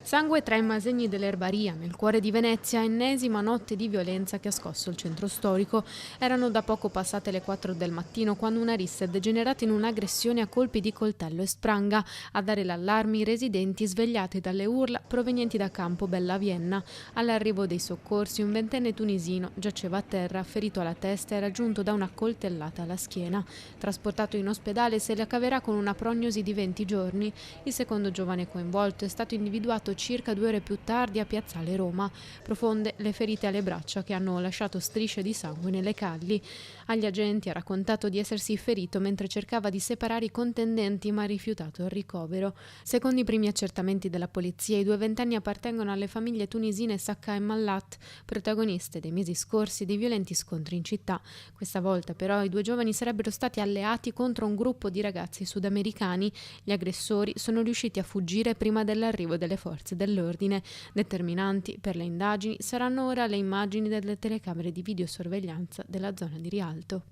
Sangue tra i masegni dell'erbaria, nel cuore di Venezia, ennesima notte di violenza che ha scosso il centro storico. Erano da poco passate le 4 del mattino quando una rissa è degenerata in un'aggressione a colpi di coltello e spranga. A dare l'allarme i residenti svegliati dalle urla provenienti da Campo Bella Vienna. All'arrivo dei soccorsi un ventenne tunisino giaceva a terra, ferito alla testa e raggiunto da una coltellata alla schiena. Trasportato in ospedale se la caverà con una prognosi di 20 giorni. Il secondo giovane coinvolto è stato individuato circa 2 ore più tardi a Piazzale Roma. Profonde le ferite alle braccia che hanno lasciato strisce di sangue nelle calli. Agli agenti ha raccontato di essersi ferito mentre cercava di separare i contendenti ma ha rifiutato il ricovero. Secondo i primi accertamenti della polizia, i due ventenni appartengono alle famiglie tunisine Sakka e Mallat, protagoniste dei mesi scorsi dei violenti scontri in città. Questa volta però i due giovani sarebbero stati alleati contro un gruppo di ragazzi sudamericani. Gli aggressori sono riusciti a fuggire prima dell'arrivo delle forze dell'ordine. Determinanti per le indagini saranno ora le immagini delle telecamere di videosorveglianza della zona di Rialto.